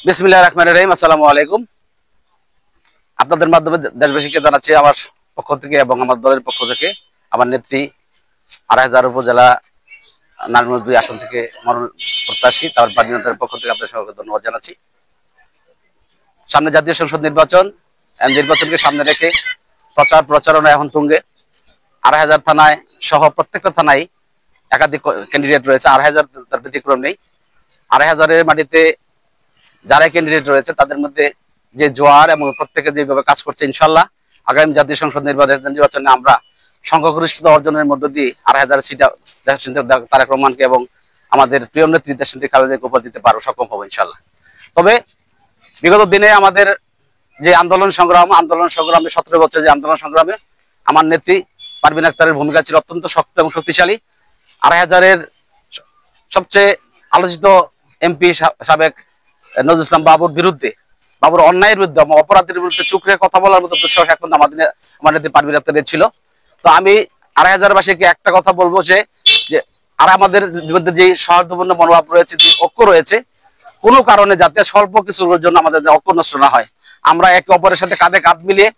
বিসমিল্লাহির রহমানির রহিম। আসসালামু আলাইকুম। আপনাদের মাধ্যমে দেশবাসীকে জানাচ্ছি আমার পক্ষ থেকে এবং আমার দলের পক্ষ থেকে আমার নেত্রী ২,৫০০ উপজেলা নারায়ণগঞ্জ ২ আসন থেকে মনোনয়ন প্রত্যাশী তার পার্টির পক্ষ থেকে আপনাদের সকলকে ধন্যবাদ জানাচ্ছি। সামনে জাতীয় সংসদ নির্বাচনকে সামনে রেখে প্রচারণা এখন তুঙ্গে। ২,৫০০ থানায় সহ প্রত্যেকটা থানায় একাধিক ক্যান্ডিডেট রয়েছে। ২,৫০০ তার ব্যতিক্রম নেই। ২,৫০০-এর মাটিতে যারা ক্যান্ডিডেট রয়েছে তাদের মধ্যে যে জোয়ার এবং প্রত্যেকে যেভাবে কাজ করছে, ইনশাল্লাহ আগামী জাতীয় সংসদ নির্বাচনে আমরা সংখ্যাগরিষ্ঠতা অর্জনের মধ্য দিয়ে ২,৫০০ সিট তারেক রহমানকে এবং আমাদের প্রিয় নেত্রী দেশনেত্রী খালেদাকে উপহার দিতে পারবো, সক্ষম হবো ইনশাল্লাহ। তবে বিগত দিনে আমাদের যে আন্দোলন সংগ্রামে ১৭ বছর যে আন্দোলন সংগ্রামে আমার নেত্রী পারভীন আক্তারের ভূমিকা ছিল অত্যন্ত শক্ত এবং শক্তিশালী। ২,৫০০-এর সবচেয়ে আলোচিত এমপি সাবেক নজরুল ইসলাম বাবুর অন্যায়ের বিরুদ্ধে অপরাধের বিরুদ্ধে চুকরে কথা বলার মতো দুঃসাহস এখন আমার নেত্রী পারভীন আক্তারের ছিল। তো আমি ২,৫০০-বাসীকে একটা কথা বলবো যে আর আমাদের মধ্যে যে সৌহার্দ্যপূর্ণ মনোভাব রয়েছে, যে ঐক্য রয়েছে, কোনো কারণে যাতে স্বল্প কিছুর জন্য আমাদের ঐক্য নষ্ট না হয়। আমরা একে অপরের সাথে কাঁধে কাঁধ মিলিয়ে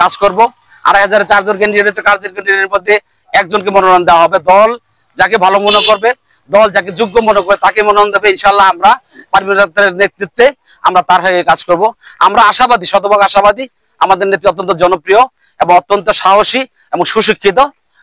কাজ করব। ২,৫০০-এর 4জন ক্যান্ডিডেট আছে, 4জন ক্যান্ডিডেটের মধ্যে একজনকে মনোনয়ন দেওয়া হবে। দল যাকে ভালো মনে করবে, দল যাকে যোগ্য মনে করবে তাকে মনোনয়ন দেবে। ইনশাল্লাহ আমরা পারভীন আক্তারের নেতৃত্বে আমরা তার হয়ে কাজ করব। আমরা আশাবাদী, শতভাগ আশাবাদী। আমাদের নেত্রী অত্যন্ত জনপ্রিয় এবং অত্যন্ত সাহসী এবং সুশিক্ষিত।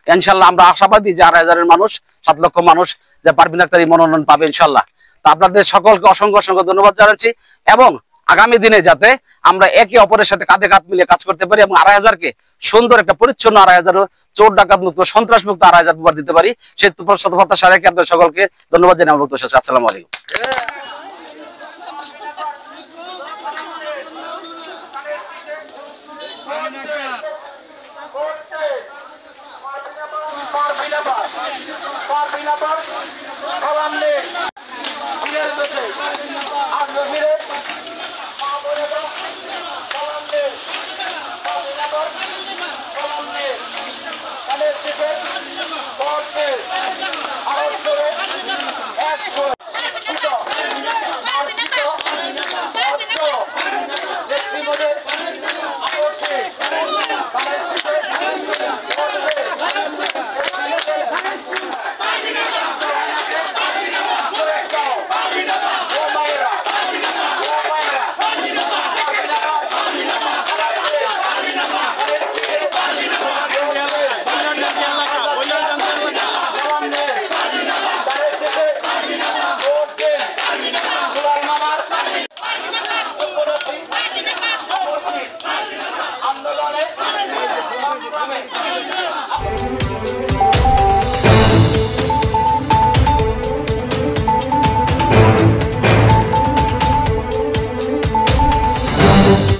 ইনশাল্লাহ আমরা আশাবাদী যে ২,৫০০-এর মানুষ, ৭ লক্ষ মানুষ যে পারভীন আক্তার মনোনয়ন পাবে ইনশাল্লাহ। তা আপনাদের সকলকে অসংখ্য ধন্যবাদ জানাচ্ছি এবং আগামী দিনে যাতে আমরা একে অপরের সাথে কাঁধে কাঁধ মিলিয়ে কাজ করতে পারি এবং ২,৫০০-কে সুন্দর একটা পরিচ্ছন্ন ২,৫০০ চোর ডাকাত মুক্ত, সন্ত্রাস মুক্ত ২,৫০০ উপহার দিতে পারি, সেই প্রত্যাশা রেখে আপনাদের সকলকে ধন্যবাদ জানাই। আসসালামু আলাইকুম। Parvin